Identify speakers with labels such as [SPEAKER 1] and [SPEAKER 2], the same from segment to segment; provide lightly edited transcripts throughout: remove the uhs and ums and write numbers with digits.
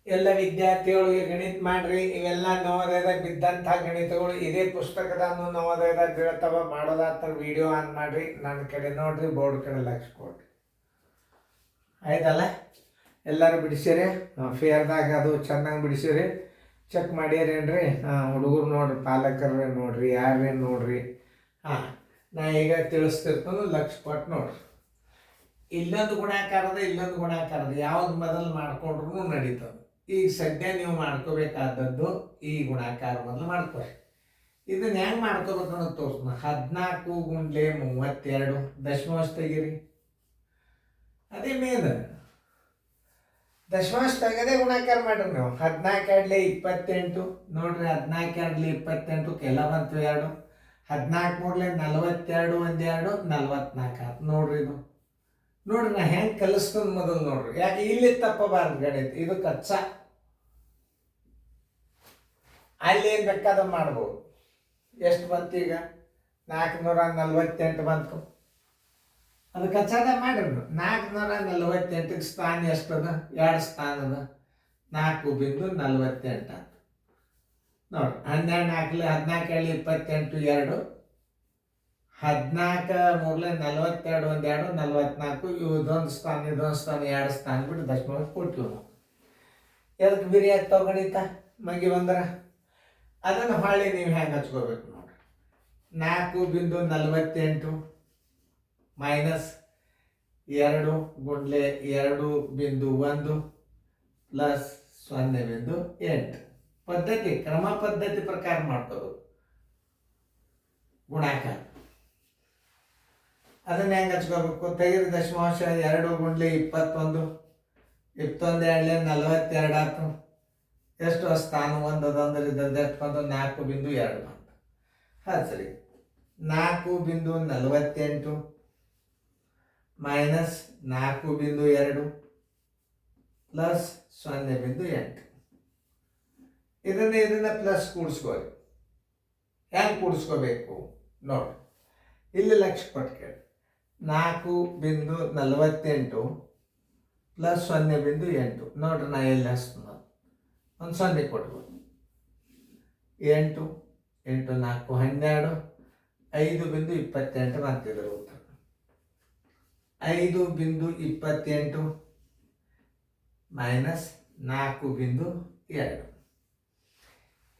[SPEAKER 1] ಎಲ್ಲ ವಿದ್ಯಾರ್ಥಿಗಳಿಗೆ ಗಣಿತ ಮಾಡ್ರಿ. ಇವೆಲ್ಲ ನವೋದಯದಾಗ ಬಿದ್ದಂಥ ಗಣಿತಗಳು ಇದೇ ಪುಸ್ತಕದನ್ನು ನವೋದಯದಾಗ ಬೀಳ್ತಾವ. ಮಾಡೋದಾತ್ರ ವಿಡಿಯೋ ಆನ್ ಮಾಡ್ರಿ, ನನ್ನ ಕಡೆ ನೋಡ್ರಿ, ಬೋರ್ಡ್ ಕಡೆ ಲಕ್ಷ ಕೊಡ್ರಿ. ಆಯ್ತಲ್ಲ, ಎಲ್ಲರೂ ಬಿಡಿಸಿರಿ. ಫೇರ್ದಾಗ ಅದು ಚೆನ್ನಾಗಿ ಬಿಡಿಸಿರಿ. ಚೆಕ್ ಮಾಡ್ಯಾರೇನ್ರಿ? ಹುಡುಗರು ನೋಡ್ರಿ, ಪಾಲಕರೇ ನೋಡ್ರಿ, ಯಾರೇ ನೋಡ್ರಿ. ನಾ ಈಗ ತಿಳಿಸ್ತಿರ್ತಾನು, ಲಕ್ಷ ಕೊಟ್ಟು ನೋಡ್ರಿ. ಇಲ್ಲೊಂದು ಗುಣಾಕಾರದ ಇಲ್ಲೊಂದು ಗುಣಾಕಾರದ ಯಾವ್ದು ಮೊದಲು ಮಾಡ್ಕೊಂಡ್ರು ನಡೀತದೆ. ಈಗ ಸದ್ಯ ನೀವು ಮಾಡ್ಕೋಬೇಕಾದದ್ದು ಈ ಗುಣಾಕಾರ ಮೊದಲು ಮಾಡ್ಕೊರಿ. ಇದನ್ನ ಹೆಂಗೆ ಮಾಡ್ಕೋಬೇಕು ಅನ್ನೋದು ತೋರಿಸ್ನ. 14 ಗುಂಡ್ಲೆ 32 ದಶಮಾಂಶ ತೆಗೀರಿ. ಅದೇ ಮೇನ್ ದಶಮಾಂಶ ತೆಗದೇ ಗುಣಾಕಾರ ಮಾಡ್ರಿ ನೀವು. 14 2 28 ನೋಡ್ರಿ. 14 2 28 ಕೆಲ ಬಂತು 2. 14 3 42 1 2 44 ನೋಡ್ರಿ. ಇದು ನೋಡ್ರಿ, ನಾ ಹೆಂಗೆ ಕಲಿಸ್ತದ ಮೊದಲು ನೋಡ್ರಿ. ಯಾಕೆ ಇಲ್ಲಿ ತಪ್ಪಬಾರ್ದು ಗಣಿತ. ಇದು ಕಚ್ಚಾ, ಅಲ್ಲಿ ಏನು ಬೇಕಾದ ಮಾಡ್ಬೋದು. ಎಷ್ಟು ಬಂತು ಈಗ? 448 ಬಂತು. ಅದು ಕಚ್ಚಾದ ಮಾಡ್ರಿ. 448ಗೆ ಸ್ಥಾನ ಎಷ್ಟದ? 2 ಸ್ಥಾನ ಅದ. 4.48 ನೋಡ್ರಿ. 12 4 14 28 2 14 3 42 1 2 44 ಇದೊಂದು ಸ್ಥಾನ ಇದೊಂದು ಸ್ಥಾನ 2 ಸ್ಥಾನ ಬಿಟ್ಟು ದಶಮಾಂಶ ಕೊಟ್ಟಿವಿ ನಾವು. ಎದಕ್ಕೆ ಬಿರಿ ಆಗ್ತಾವ ಗಣಿತ ಮಗಿ ಬಂದ್ರೆ? ಅದನ್ನು ಹೊಳ್ಳಿ ನೀವು ಹೆಂಗೆ ಹಚ್ಕೋಬೇಕು ನೋಡ್ರಿ. 4.48 ಮೈನಸ್ 2 ಗುಂಡ್ಲೆ 2.1 ಪ್ಲಸ್ 0.8 ಪದ್ಧತಿ, ಕ್ರಮ ಪದ್ಧತಿ ಪ್ರಕಾರ ಮಾಡ್ಕೋಬೇಕು ಗುಣಾಕಾರ. ಅದನ್ನ ಹೆಂಗೆ ಹಚ್ಕೋಬೇಕು? ತೆಗೆದು ದಶಮಾಂಶ 2 ಗುಂಡ್ಲೆ 21 21 2 42 ಆಯ್ತು. ಎಷ್ಟು ಸ್ಥಾನ? 1 ಅದಂದ್ರೆ ಇದ್ದದ್ದು ಎಷ್ಟು ಬಂದು? 4.2 ಬಂತು. ಸರಿ. 4.48 ಮೈನಸ್ 4.2 ಪ್ಲಸ್ 0.8 ಇದನ್ನ ಪ್ಲಸ್ ಕೂಡಿಸ್ಕೋರಿ. ಹೆಂಗೆ ಕೂಡಿಸ್ಕೋಬೇಕು ನೋಡಿ. ಇಲ್ಲಿ ಲಕ್ಷ ಕೊಟ್ಟು ಕೇಳಿ. 4.48 ಪ್ಲಸ್ 0.8 ನೋಡ್ರಿ. ನಾ ಎಲ್ಲಿ ಹಚ್ತೀನಿ? ಒಂದು 0 ಕೊಟ್ಬೋದು. 8 8 4 12 5.28 ಬಂತಿದ್ರು ಉತ್ತರ. 5.28 ಮೈನಸ್ 4.2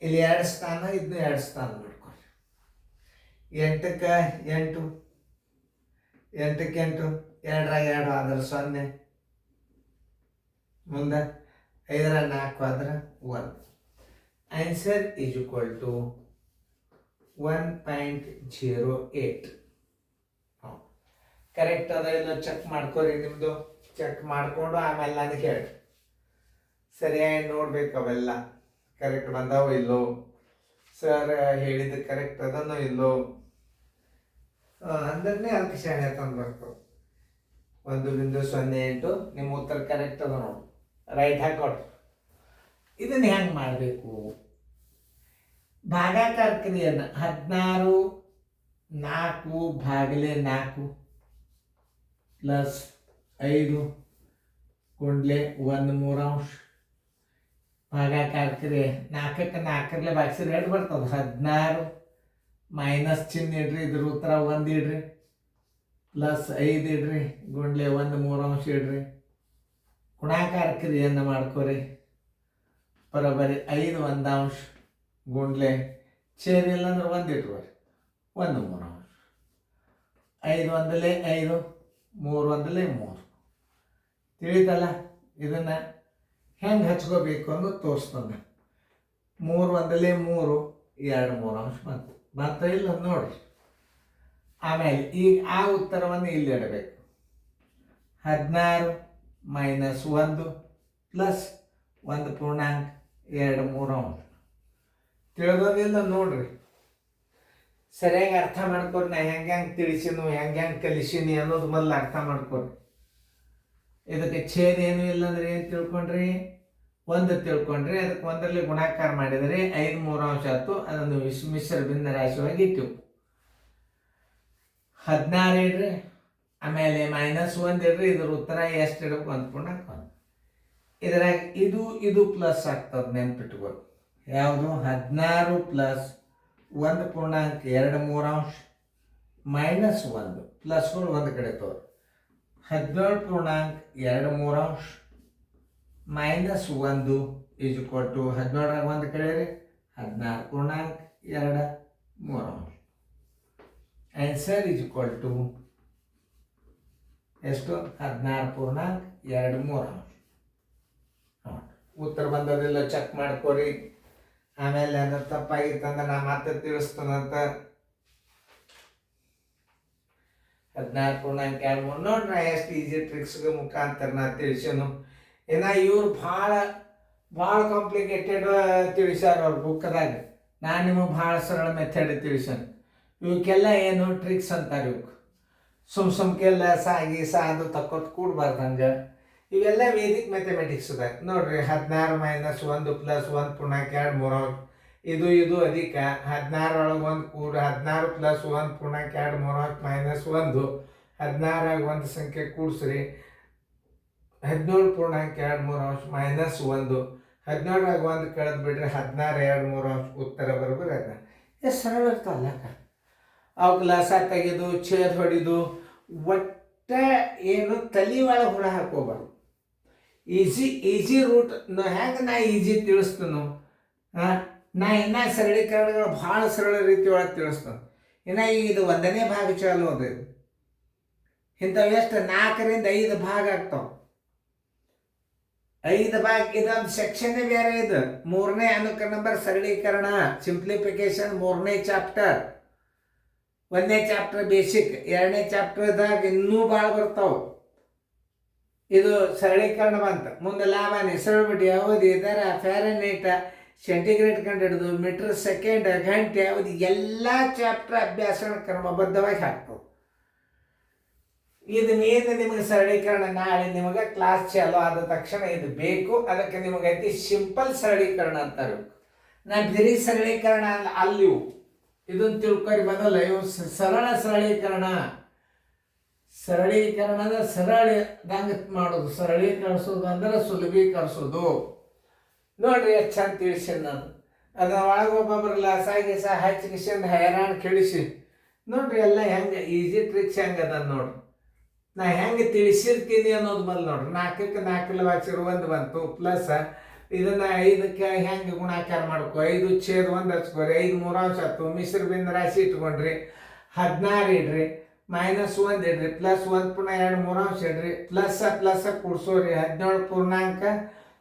[SPEAKER 1] ಇಲ್ಲಿ 2 ಸ್ಥಾನ, ಇದನ್ನು 2 ಸ್ಥಾನ ಮಾಡ್ಕೊರಿ. 8ಕ್ಕೆ 8 8ಕ್ಕೆ 8 2 ಆದ್ರೆ 0 ಮುಂದೆ 5 4 ಆದ್ರೆ 1. Answer is equal to 1.08. Correct ಅದ ಇಲ್ಲ ಚೆಕ್ ಮಾಡ್ಕೊರಿ. ನಿಮ್ಮದು ಚೆಕ್ ಮಾಡಿಕೊಂಡು ಆಮೇಲೆ ನನಗೆ ಹೇಳಿ. ಸರಿಯಾಗಿ ನೋಡ್ಬೇಕು ಅವೆಲ್ಲ ಕರೆಕ್ಟ್ ಬಂದಾವ ಇಲ್ಲೋ, ಸರ್ ಹೇಳಿದ್ದು ಕರೆಕ್ಟ್ ಅದನ್ನೋ ಇಲ್ಲೋ ಅಂದ್ರೆ ಅದಕ್ಕೆ ಶಾಣೆ ತಂದು ಬರ್ತವೆ. 1.08 ನಿಮ್ಮ ಉತ್ತರ ಕರೆಕ್ಟ್ ಅದ ನೋಡಿ. ರೈಟ್ ಹಾಕೊಡ್ರಿ. ಇದನ್ನು ಹೆಂಗೆ ಮಾಡಬೇಕು? ಭಾಗಾಕಾರ ಕ್ರಿಯೆಯನ್ನು 16 4 ಭಾಗಲೆ 4 ಪ್ಲಸ್ 5 ಗುಂಡ್ಲೆ 1/3 ಭಾಗಾಕಾರ ಕ್ರಿಯೆ 4ಕ್ಕೆ 4 ಭಾಗಿಸಿದ್ರೆ 2 ಬರ್ತದೆ. 16 ಮೈನಸ್ ಚಿಹ್ನೆ ಇಡ್ರಿ, ಇದ್ರ ಉತ್ತರ 1 ಇಡ್ರಿ, ಪ್ಲಸ್ 5 ಇಡ್ರಿ, ಗುಂಡ್ಲೆ 1/3 ಇಡ್ರಿ. ಗುಣಾಕಾರ ಕ್ರಿಯೆಯನ್ನು ಮಾಡ್ಕೊರಿ. ಬರೋಬ್ಬರಿ 5 1/2 ಗುಂಡ್ಲೆ ಚೇರ್ ಇಲ್ಲ ಅಂದ್ರೆ 1 ಇಟ್ಕೊರಿ, 1/3. 5 1 5 3 1 3 ತಿಳಿತಲ್ಲ. ಇದನ್ನು ಹೆಂಗೆ ಹಚ್ಕೋಬೇಕು ಅನ್ನೋದು ತೋರಿಸ್ತಾನೆ. 3 1 3 2/3 ಬಂತು ಇಲ್ಲ ನೋಡ್ರಿ. ಆಮೇಲೆ ಈಗ ಆ ಉತ್ತರವನ್ನು ಇಲ್ಲಿ ಇಡಬೇಕು. 16 ಮೈನಸ್ 1 ಪ್ಲಸ್ 1.2/3 ತಿಳಿದೋದಿಲ್ಲ ನೋಡ್ರಿ. ಸರಿಯಾಗಿ ಅರ್ಥ ಮಾಡ್ಕೊರಿ. ನಾ ಹೆಂಗೆ ತಿಳಿಸಿನು ಹೆಂಗೆ ಕಲಿಸೀನಿ ಅನ್ನೋದು ಮೊದಲು ಅರ್ಥ ಮಾಡ್ಕೊರಿ. ಇದಕ್ಕೆ ಛೇದ ಏನು ಇಲ್ಲ ಅಂದ್ರೆ ಏನು ತಿಳ್ಕೊಂಡ್ರಿ? 1 ತಿಳ್ಕೊಂಡ್ರಿ. ಅದಕ್ಕೆ 1ರಲ್ಲಿ ಗುಣಾಕಾರ ಮಾಡಿದರೆ 5/3 ಆಯ್ತು. ಅದನ್ನು ಮಿಶ್ರ ಭಿನ್ನ ರಾಶಿಯಾಗಿ ಇಟ್ಟು 16 ಇಡ್ರಿ, ಆಮೇಲೆ -1 ಇಡ್ರಿ. ಇದ್ರ ಉತ್ತರ ಎಷ್ಟು ಇಡಬೇಕು? 1.1. ಇದ್ರಾಗ ಇದು ಪ್ಲಸ್ ಆಗ್ತದೆ, ನೆನ್ಪಿಟ್ಬೋದು. ಯಾವುದು? 16 ಪ್ಲಸ್ 1.23 ಮೈನಸ್ 1 ಪ್ಲಸ್ಗಳು ಒಂದು ಕಡೆ ತೋರಿ. 17.23 ಮೈನಸ್ 1 ಈಸ್ ಈಕ್ವಲ್ ಟು 17 ಒಂದು ಕಡೆ ರೀ 16.23. ಆನ್ಸರ್ ಈಸ್ ಈಕ್ವಲ್ ಟು ಎಷ್ಟು? 16.23. ಉತ್ತರ ಬಂದದಿಲ್ಲ ಚೆಕ್ ಮಾಡ್ಕೊರಿ. ಆಮೇಲೆ ಅದು ತಪ್ಪಾಗಿತ್ತಂದ್ರೆ ನಾ ಮತ್ತೆ ತಿಳಿಸ್ತಾನಂತ. 16.23 ನೋಡ್ರಿ ಎಷ್ಟು ಈಜಿ ಟ್ರಿಕ್ಸ್ಗೆ ಮುಖಾಂತರ ನಾ ತಿಳಿಸೇನು. ಇನ್ನು ಇವ್ರು ಭಾಳ ಕಾಂಪ್ಲಿಕೇಟೆಡ್ ತಿಳಿಸ್ಯಾರ ಅವ್ರ ಬುಕ್ದಾಗ. ನಾನು ನಿಮಗೆ ಭಾಳ ಸರಳ ಮೆಥಡ್ ತಿಳಿಸೇನೆ. ಇವಕ್ಕೆಲ್ಲ ಏನು ಟ್ರಿಕ್ಸ್ ಅಂತಾರೆ. ಇವಕ್ಕೆ ಸುಮ್ಕೆಲ್ಲ ಸಾಗಿ ಸಾದು ತಕ್ಕೊತ್ ಕೂಡ್ಬಾರ್ದು ಹಂಗೆ. ಇವೆಲ್ಲ ವೇದಿಕ್ ಮ್ಯಾಥಮೆಟಿಕ್ಸ್ದಾಗ ನೋಡ್ರಿ. 16 ಮೈನಸ್ 1 ಪ್ಲಸ್ 1.23 ಇದು ಅಧಿಕ. 16 ಒಳಗೆ 1 ಕೂಡ 16 ಪ್ಲಸ್ 1.23 ಮೈನಸ್ 1. 16 ಒಂದು ಸಂಖ್ಯೆ ಕೂಡಿಸ್ರಿ 17.23 ಮೈನಸ್ 1. 17 1 ಕಳೆದು ಬಿಡ್ರಿ 16.23 ಉತ್ತರ ಬರ್ಬೋದು. ಅದನ್ನ ಎಷ್ಟು ಸರಳ ಇರ್ತಲ್ಲ. ಅವಕ್ಕೆ ಲಸ ತೆಗೆದು ಛೇದ್ ಹೊಡಿದು ಒಟ್ಟ ಏನು ತಲೆ ಒಳಗೆ ಹುಳ ಹಾಕೋಬಾರ್ದು. ಈಜಿ ರೂಟ್ ಹೆಂಗೆ ನಾ ಈಜಿ ತಿಳಿಸ್ತಾನು. ನಾ ಇನ್ನೂ ಸರಳೀಕರಣಗಳು ಭಾಳ ಸರಳ ರೀತಿ ಒಳಗೆ ತಿಳಿಸ್ತಾನೆ. ಇನ್ನು ಇದು 1ನೇ ಭಾಗ ಚಾಲು ಅದು. ಇಂಥವು ಎಷ್ಟು 4ರಿಂದ 5 ಭಾಗ ಆಗ್ತಾವೆ. 5 ಭಾಗ ಇದೊಂದು ಸೆಕ್ಷನ್ನೇ ಬೇರೆ. ಇದು 3ನೇ ಅನುಕ ನಂಬರ್ ಸರಳೀಕರಣ ಸಿಂಪ್ಲಿಫಿಕೇಶನ್ 3ನೇ ಚಾಪ್ಟರ್. 1ನೇ ಚಾಪ್ಟರ್ ಬೇಸಿಕ್, 2ನೇ ಚಾಪ್ಟರ್ದಾಗ ಇನ್ನೂ ಭಾಳ ಬರ್ತಾವೆ. ಇದು ಸರಳೀಕರಣ ಬಂತ. ಮುಂದೆ ಲಾಭಾನಿ, ಸರಳಬಡ್ಡಿ, ಅವಧಿ, ದರ, ಫ್ಯಾರನೈಟ್, ಸೆಂಟಿಗ್ರೇಡ್ ಕಂಡು ಹಿಡಿದು ಮೀಟರ್ ಸೆಕೆಂಡ್, ಗಂಟೆ, ಅವಧಿ ಎಲ್ಲ ಚಾಪ್ಟರ್ ಅಭ್ಯಾಸನ ಕ್ರಮಬದ್ಧವಾಗಿ ಹಾಕ್ತವೆ. ಇದು ಏನು ನಿಮಗೆ ಸರಳೀಕರಣ ನಾಳೆ ನಿಮಗೆ ಕ್ಲಾಸ್ ಚಾಲು ಆದ ತಕ್ಷಣ ಇದು ಬೇಕು. ಅದಕ್ಕೆ ನಿಮಗೆ ಅತಿ ಸಿಂಪಲ್ ಸರಳೀಕರಣ ಅಂತಾರೆ. ನಾನು ಬರೀ ಸರಳೀಕರಣ ಅಲ್ಲಿವು ಇದನ್ನು ತಿಳ್ಕೊರಿ ಮೊದಲ. ಇವು ಸರಳ ಸರಳೀಕರಣದ ಸರಳದಂಗೆ ಮಾಡೋದು. ಸರಳೀಕರಿಸೋದು ಅಂದ್ರೆ ಸುಲಭೀಕರಿಸೋದು. ನೋಡ್ರಿ ಎಷ್ಟು ಚಂದ ತಿಳಿಸಿ ನಾನು. ಅದನ್ನ ಒಳಗೊಬ್ಬೊಬ್ಬರಲ್ಲ ಸಾಗಿಸ ಹಚ್ಚಿಸಿಂದ ಹೈರಾಣ ಕೆಡಿಸಿ ನೋಡ್ರಿ ಎಲ್ಲ ಹೆಂಗೆ ಈಸಿ ಟ್ರಿಕ್ಸ್ ಹೆಂಗೆ ಅದ ನೋಡ್ರಿ. ನಾ ಹೆಂಗೆ ತಿಳಿಸಿರ್ತೀನಿ ಅನ್ನೋದು ಮೊದಲು ನೋಡ್ರಿ. 4ಕ್ಕೆ 4 ಹಾಕ್ಸಿರು 1 ಬಂತು. ಪ್ಲಸ್ ಇದನ್ನು 5ಕ್ಕೆ ಹೆಂಗೆ ಗುಣಾಕಾರ ಮಾಡ್ಕೊ. 5 ಛೇದ್ 1 ಹಚ್ಕೋರಿ. 5 3 ಆಯ್ತು. ಮಿಶ್ರ ಬಿಂದು ರಾಶಿ ಇಟ್ಕೊಂಡ್ರಿ. 16 ಇಡ್ರಿ. ಮೈನಸ್ 1 ಇಡ್ರಿ. ಪ್ಲಸ್ 1.23 ಇಡ್ರಿ. ಪ್ಲಸ್ ಕೂಡ್ಸೋರಿ.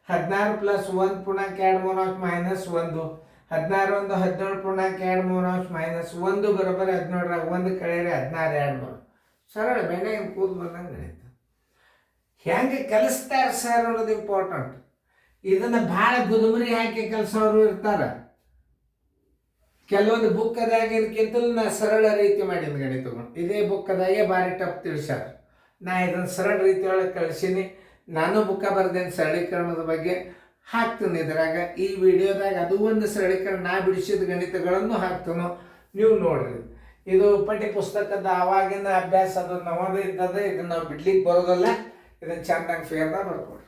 [SPEAKER 1] 16 plus 1.23 minus 1. 16 1 17.23 ಮೈನಸ್ 1 ಬರೋಬ್ಬರಿ 17. 1 ಕಳೆಯಿರಿ 16 ಸರಳ ಬೇಗ ಏನು ಕೂದ್ ಬಂದಂಗೆ ನಡೀತು. ಹೆಂಗೆ ಕಲಿಸ್ತಾರೆ ಸರ್ ಅನ್ನೋದು ಇಂಪಾರ್ಟೆಂಟ್. ಇದನ್ನು ಭಾಳ ಗುದುಮರಿ ಹಾಕಿ ಕಲಿಸೋರು ಇರ್ತಾರೆ. ಕೆಲವೊಂದು ಬುಕ್ಕದಾಗಿನಕ್ಕಿಂತಲೂ ನಾ ಸರಳ ರೀತಿ ಮಾಡೀನಿ ಗಣಿತಗಳು. ಇದೇ ಬುಕ್ಕದಾಗೆ ಭಾರಿ ಟಫ್ ತಿಳಿಸ್ಯಾರ. ನಾ ಇದನ್ನು ಸರಳ ರೀತಿ ಒಳಗೆ ಕಳಿಸೀನಿ. ನಾನು ಬುಕ್ಕ ಬರ್ದೇನೆ ಸರಳೀಕರಣದ ಬಗ್ಗೆ ಹಾಕ್ತೀನಿ ಇದ್ರಾಗ. ಈ ವಿಡಿಯೋದಾಗ ಅದು ಒಂದು ಸರಳೀಕರಣ ನಾ ಬಿಡಿಸಿದ ಗಣಿತಗಳನ್ನು ಹಾಕ್ತಾನೋ ನೀವು ನೋಡ್ರಿ. ಇದು ಪಠ್ಯ ಪುಸ್ತಕದ ಆವಾಗಿನ ಅಭ್ಯಾಸ ಅದು ನಮ್ಮದು ಇದ್ದದೆ. ಇದನ್ನು ನಾವು ಬಿಡ್ಲಿಕ್ಕೆ ಬರೋದಲ್ಲ. ಇದನ್ನು ಚೆಂದಾಗಿ ಫೇರ್ದಾಗ ಬರ್ಕೊಡ್ರಿ.